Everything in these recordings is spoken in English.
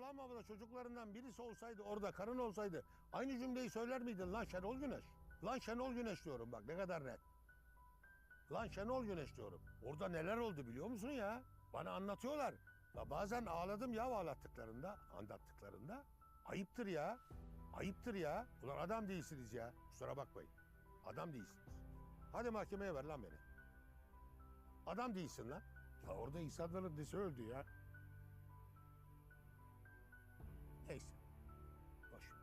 Allah muhafaza çocuklarından birisi olsaydı orada, karın olsaydı aynı cümleyi söyler miydin lan Şenol Güneş? Lan Şenol Güneş diyorum bak ne kadar net. Lan Şenol Güneş diyorum. Orada neler oldu biliyor musun ya? Bana anlatıyorlar. Ya bazen ağladım ya ağlattıklarında, anlattıklarında. Ayıptır ya. Ayıptır ya. Ulan adam değilsiniz ya. Kusura bakmayın. Adam değilsiniz. Hadi mahkemeye ver lan beni. Adam değilsin lan. Ya orada insanların nesi öldü ya. Neyse. Boş ver.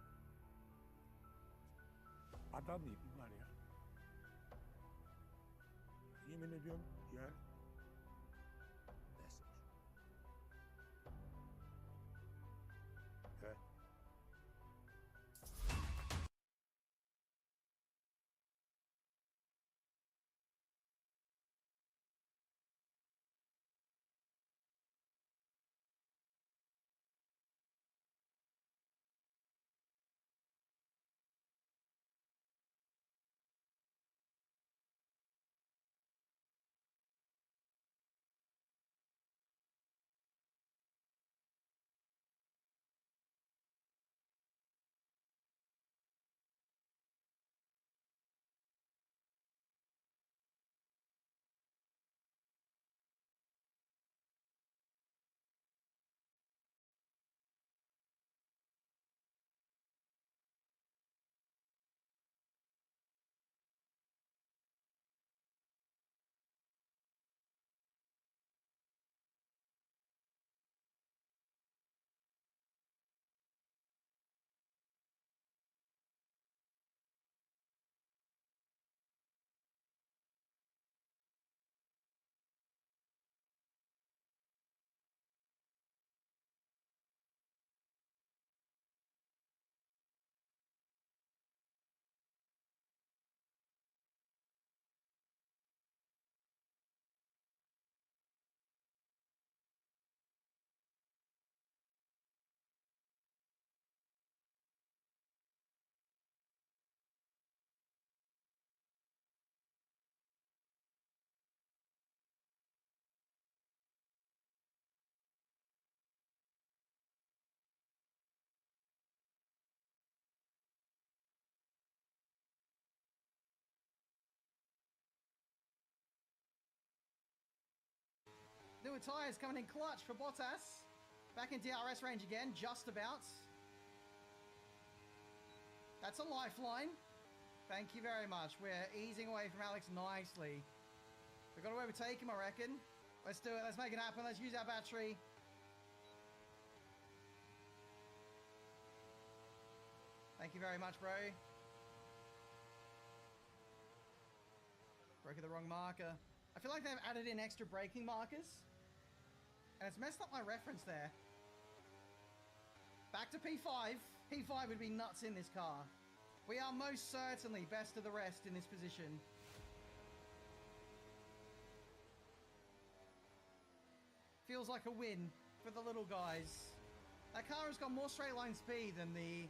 Adam değil bunlar ya. Yemin ediyorum ya. Neyse. Evet. Newer tyres coming in clutch for Bottas. Back in DRS range again, just about. That's a lifeline. Thank you very much. We're easing away from Alex nicely. We've got to overtake him, I reckon. Let's do it. Let's make it happen. Let's use our battery. Thank you very much, bro. Broke the wrong marker. I feel like they've added in extra braking markers. And it's messed up my reference there. Back to P5. P5 would be nuts in this car. We are most certainly best of the rest in this position. Feels like a win for the little guys. That car has got more straight line speed than the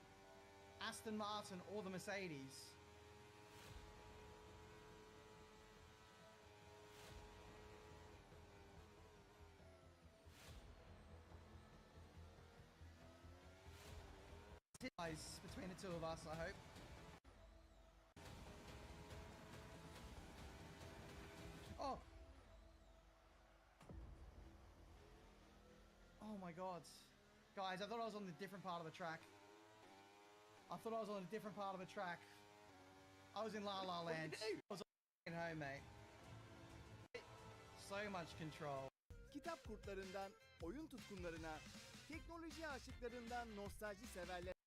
Aston Martin or the Mercedes. Between the two of us, I hope. Oh! Oh my god. Guys, I thought I was on a different part of the track. I thought I was on a different part of the track. I was in La La Land. I was on home, mate. So much control. Kitap kurtlarından oyun tutkunlarına, teknoloji aşıklarından nostalji severler.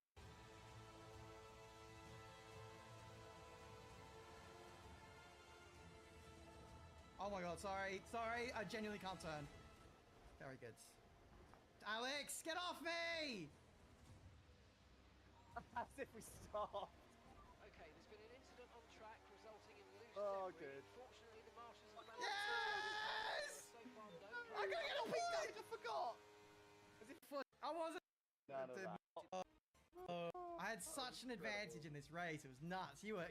Oh my god, sorry. Sorry, I genuinely can't turn. Very good. Alex, get off me! As if we stopped. Okay, there's been an incident on track resulting in loose Oh, debris. good. Fortunately, the marshals have managed Yes! to so far no. I'm gonna get off me! I forgot! I wasn't. None of that. I had such an advantage in this race. It was nuts. You were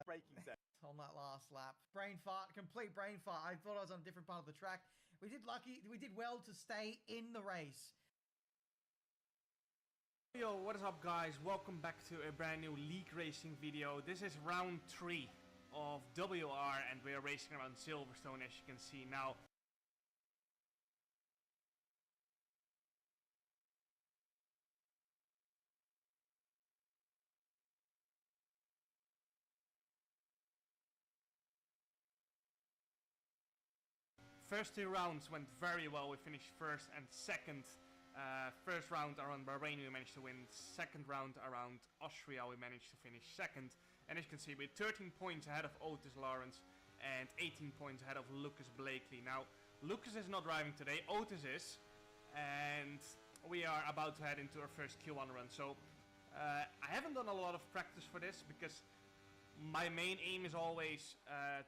Breaking set. on that last lap. Brain fart, complete brain fart. I thought I was on a different part of the track. We did well to stay in the race. Yo, what is up guys? Welcome back to a brand new league racing video. This is round 3 of WR and we are racing around Silverstone, as you can see now. First 2 rounds went very well. We finished first and second. First round around Bahrain we managed to win. Second round around Austria we managed to finish second. And as you can see, we're 13 points ahead of Otis Lawrence and 18 points ahead of Lucas Blakely. Now, Lucas is not driving today, Otis is. And we are about to head into our first Q1 run. So, I haven't done a lot of practice for this because my main aim is always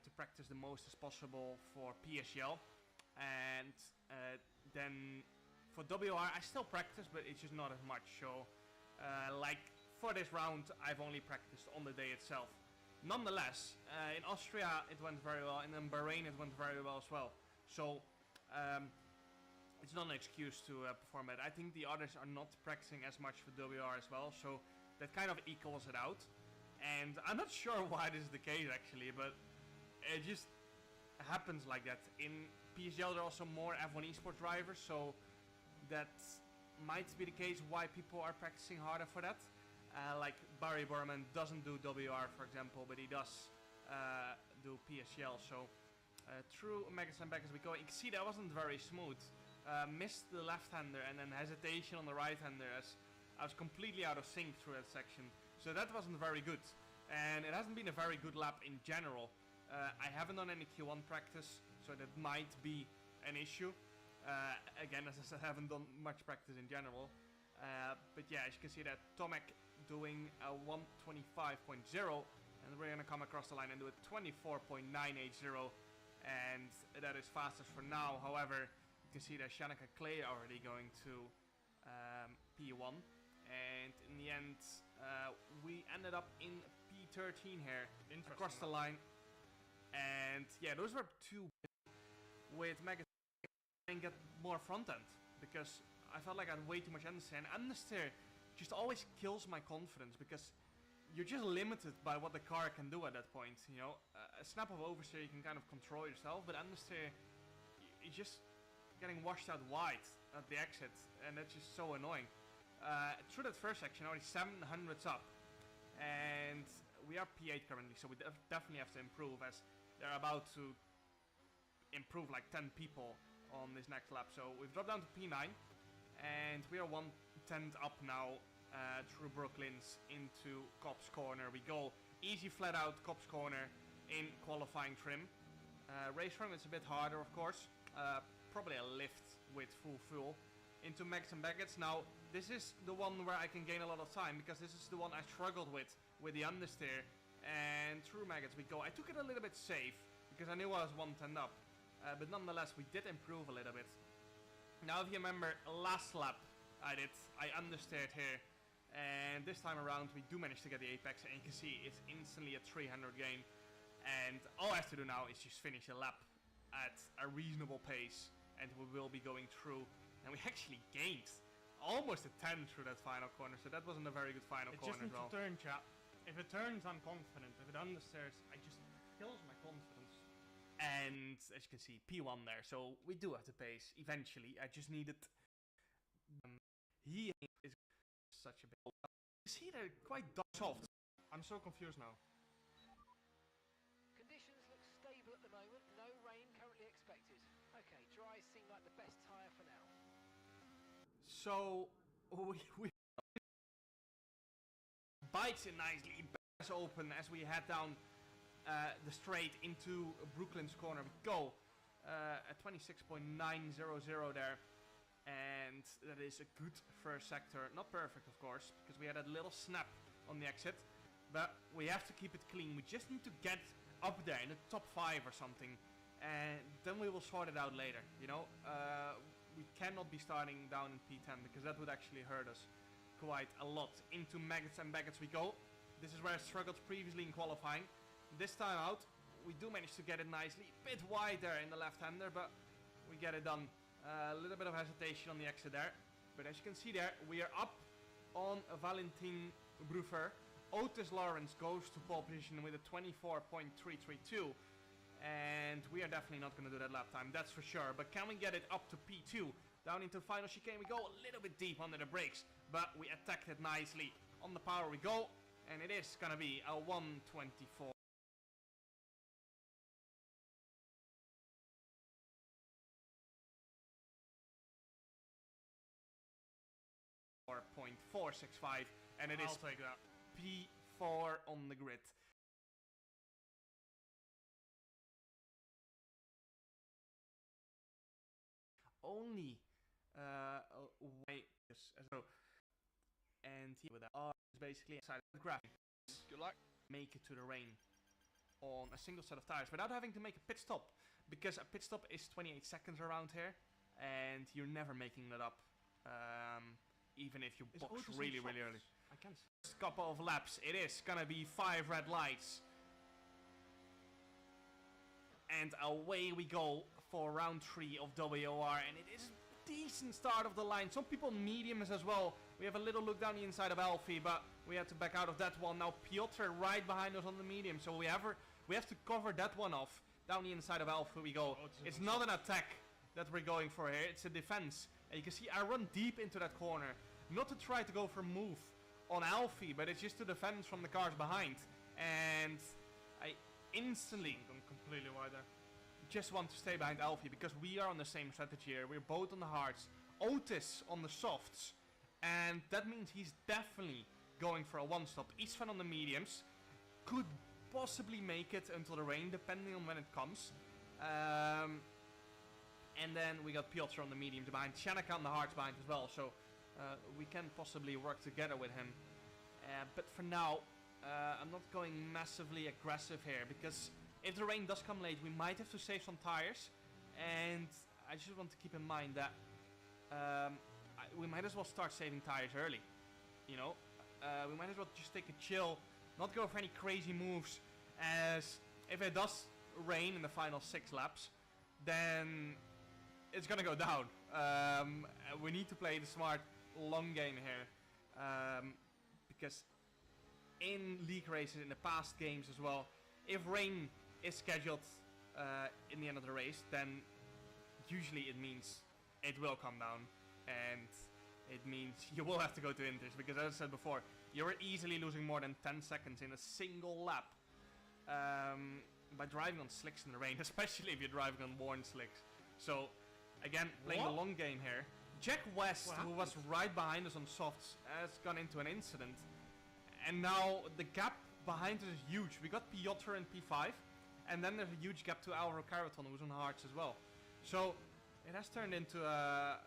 to practice the most as possible for PSL. And then for WR I still practice, but it's just not as much. So like for this round I've only practiced on the day itself. Nonetheless, in Austria it went very well, and in Bahrain it went very well as well. So it's not an excuse to perform it. I think the others are not practicing as much for WR as well, so that kind of equals it out. And I'm not sure why this is the case actually, but it just happens like that. In PSL there are also more F1 esports drivers, so that might be the case why people are practicing harder for that. Like Barry Berman doesn't do WR for example, but he does do PSL. So through Maggots and Beckers we go. You can see that wasn't very smooth. Missed the left-hander and then hesitation on the right-hander as I was completely out of sync through that section. So that wasn't very good, and it hasn't been a very good lap in general. I haven't done any Q1 practice, so that might be an issue. Again, as I said, I haven't done much practice in general. But yeah, as you can see that Tomek doing a 125.0, and we're gonna come across the line and do a 24.980, and that is fastest for now. However, you can see that Shanika Clay already going to P1. And in the end, we ended up in P13 here, across the line. And yeah, those were 2 with Mega and get more front end, because I felt like I had way too much understeer. And understeer just always kills my confidence, because you're just limited by what the car can do at that point. You know, a snap of oversteer you can kind of control yourself, but understeer you're just getting washed out wide at the exit, and that's just so annoying. Through that first section, already 700s up, and we are P8 currently, so we definitely have to improve, as they're about to improve like 10 people on this next lap. So we've dropped down to P9, and we are 1/10 up now through Brooklyns into Cops Corner. We go easy flat out Cops Corner in qualifying trim. Race trim is a bit harder, of course. Probably a lift with full fuel into Maggots and Beckets. Now, this is the one where I can gain a lot of time, because this is the one I struggled with the understeer. And through Maggots we go. I took it a little bit safe, because I knew I was 110 up. But nonetheless, we did improve a little bit. Now, if you remember, last lap I understeered here. And this time around we do manage to get the apex, and you can see it's instantly a 300 gain. And all I have to do now is just finish a lap at a reasonable pace, and we will be going through. And we actually gained almost a 10 through that final corner, so that wasn't a very good final corner as well. It just needs to turn, chat. If it turns, I'm confident. If it understeers, it just kills my confidence. And as you can see, P1 there, so we do have the pace eventually. I just needed... he is such a bit... You see, they're quite soft. I'm so confused now. Conditions look stable at the moment. No rain currently expected. Okay, dry seem like the best tyre for now. So we bikes in nicely, backs open as we head down the straight into Brooklyns Corner. We go at 26.900 there, and that is a good first sector. Not perfect, of course, because we had a little snap on the exit, but we have to keep it clean. We just need to get up there in the top 5 or something, and then we will sort it out later, you know. We cannot be starting down in P10, because that would actually hurt us quite a lot. Into Maggots and Beckets we go. This is where I struggled previously in qualifying. This time out, we do manage to get it nicely. A bit wide there in the left-hander, but we get it done. A little bit of hesitation on the exit there. But as you can see there, we are up on Valentin Bruffer. Otis Lawrence goes to pole position with a 24.332. And we are definitely not going to do that lap time, that's for sure. But can we get it up to P2? Down into final chicane, we go a little bit deep under the brakes, but we attacked it nicely. On the power we go, and it is going to be a 124. .465, and it is P4 on the grid. Only way so, and here with that is basically inside the graphic. Good luck. Make it to the rain on a single set of tires without having to make a pit stop, because a pit stop is 28 seconds around here, and you're never making that up, even if you box really early. I can. First couple of laps, it is gonna be 5 red lights, and away we go for round 3 of WOR, and it is a decent start of the line. Some people mediums as well. We have a little look down the inside of Alfie, but we had to back out of that one. Now Piotr right behind us on the medium, so we have to cover that one off. Down the inside of Alfie we go. It's not an attack that we're going for here, it's a defense. And you can see I run deep into that corner, not to try to go for a move on Alfie, but it's just to defend from the cars behind. And I instantly Completely wide there. just want to stay behind Alfie, because we are on the same strategy here. We're both on the hards, Otis on the softs, and that means he's definitely going for a one-stop. Istvan on the mediums, could possibly make it until the rain, depending on when it comes. And then we got Piotr on the mediums behind, Shanaka on the hards behind as well, so we can possibly work together with him. But for now, I'm not going massively aggressive here, because if the rain does come late, we might have to save some tires, and I just want to keep in mind that we might as well start saving tires early, you know. We might as well just take a chill, not go for any crazy moves, as if it does rain in the final 6 laps, then it's gonna go down. We need to play the smart long game here, because in league races, in the past games as well, if rain is scheduled in the end of the race, then usually it means it will come down, and it means you will have to go to inters, because as I said before, you're easily losing more than 10 seconds in a single lap by driving on slicks in the rain, especially if you're driving on worn slicks. So again, playing the long game here. Jack West, who was right behind us on softs, has gone into an incident, and now the gap behind us is huge. We got Piotr in P5, and then there's a huge gap to Alvaro Caraton, who's on hards as well. So it has turned into a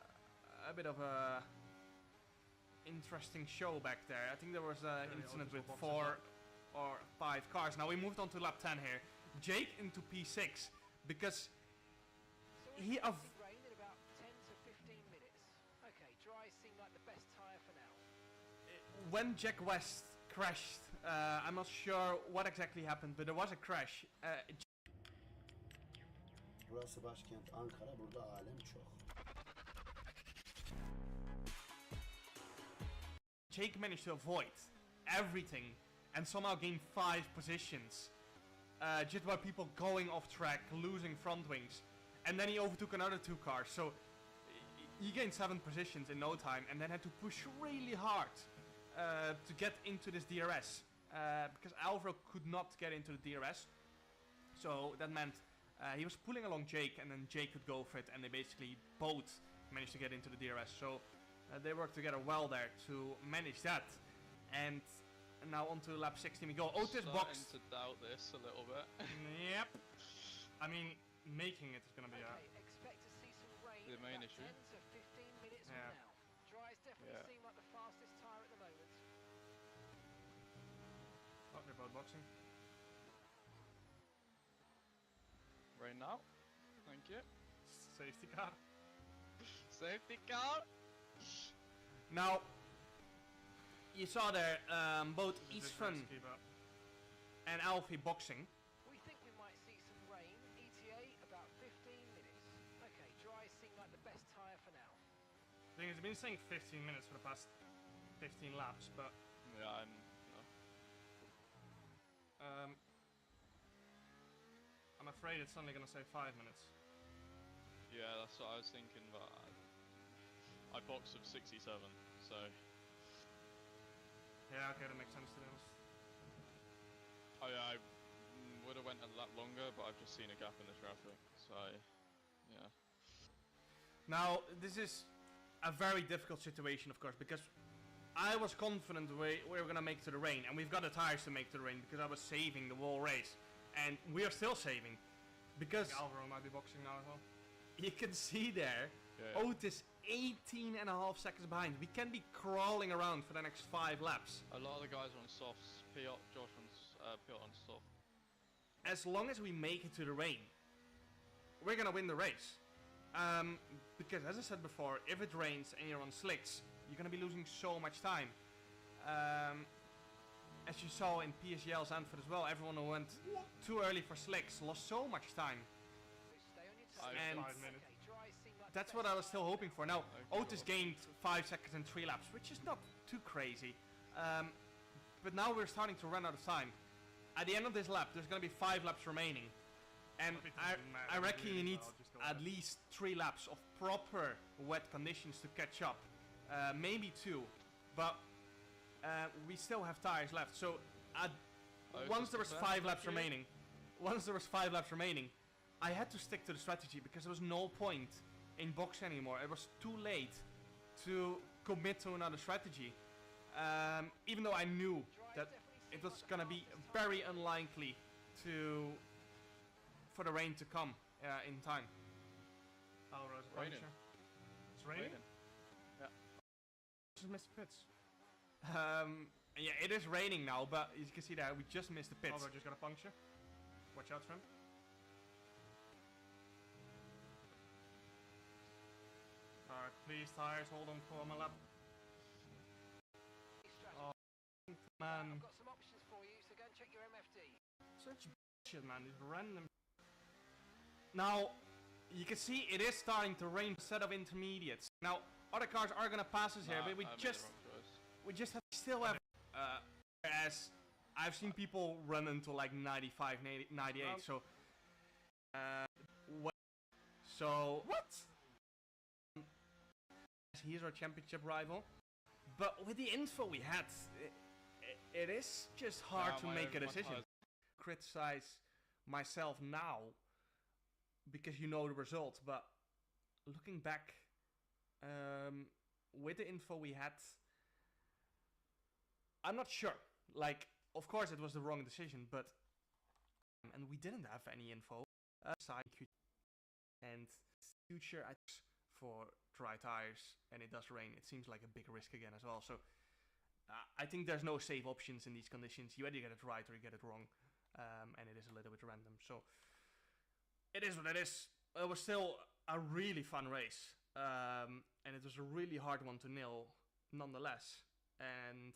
bit of a interesting show back there. I think there was an incident with 4 or 5 cars. Now we moved on to lap 10 here. Jake into P6, because he rain in about 10 to 15 minutes. Okay, dry seemed like the best tyre for now. when Jack West crashed, I'm not sure what exactly happened, but there was a crash. Burası başkent Ankara, burada alem çok. Jake managed to avoid everything and somehow gain 5 positions. Just by people going off track, losing front wings. And then he overtook another 2 cars. So he gained 7 positions in no time and then had to push really hard to get into this DRS. Because Alvaro could not get into the DRS. So that meant he was pulling along Jake, and then Jake could go for it, and they basically both managed to get into the DRS. So they worked together well there to manage that. And now on to lap 16 we go. Otis boxed. Starting to doubt this a little bit. Yep. I mean, making it is going to be Okay, expect to see some rain the main about issue. 10 to 15 minutes Yeah. from now. Dry's definitely seem like the fastest tyre at the moment. Oh, they're both boxing. Right now. Thank you. Safety car. Safety car. Now, you saw there both Istvan and Alfie boxing. We think we might see some rain. ETA about 15 minutes. Okay, dry seem like the best tyre for now. I think it's been saying 15 minutes for the past 15 laps, but Yeah, I'm afraid it's only gonna say 5 minutes. yeah, that's what I was thinking, but I boxed of 67, so Yeah, okay, that makes sense to be honest. I would have went a lot longer, but I've just seen a gap in the traffic, so yeah. Now, this is a very difficult situation, of course, because I was confident we were gonna make it to the rain, and we've got the tires to make to the rain because I was saving the whole race, and we are still saving because Alvaro might be boxing now as well. you can see there, Yeah. Otis 18.5 seconds behind. We can be crawling around for the next 5 laps. A lot of the guys are on softs. Josh on Piot on soft. As long as we make it to the rain, we're gonna win the race. Because as I said before, if it rains and you're on slicks, you're gonna be losing so much time. As you saw in PSGL Zandvoort as well, everyone who went too early for slicks lost so much time. Stay on your And toes. 5 minutes. Okay, dries seem like the That's best what I was still hoping for. Now, Okay. Otis gained 5 seconds in 3 laps, which is not too crazy. But now we're starting to run out of time. At the end of this lap, there's going to be 5 laps remaining. And I reckon you need at least 3 laps of proper wet conditions to catch up. Maybe 2. But we still have tires left. So once there was 5 laps remaining, I had to stick to the strategy because there was no point in boxing anymore. It was too late to commit to another strategy. Even though I knew that it was gonna be very unlikely for the rain to come in time. Alvaro's raining. It's raining? Yeah. Just missed the pits. Yeah, it is raining now, but as you can see there, we just missed the pits. Alvaro just got a puncture. Watch out for him. Alright, please tires, hold on for my lap. strategy. Man, I've got some options for you, so go and check your MFD. such bullshit, man. These random. Now, you can see it is starting to rain instead of intermediates. Now, other cars are gonna pass us here, but we just still have. As I've seen people run into like 95, 98. So, what? He's our championship rival, but with the info we had, it is just hard to make a decision. Criticize myself now because you know the result, but looking back, with the info we had, I'm not sure. Like, of course it was the wrong decision, but and we didn't have any info. And future for dry tires and it does rain, it seems like a big risk again as well. So I think there's no safe options in these conditions. You either get it right or you get it wrong, and it is a little bit random. So it is what it is. It was still a really fun race, and it was a really hard one to nail nonetheless. And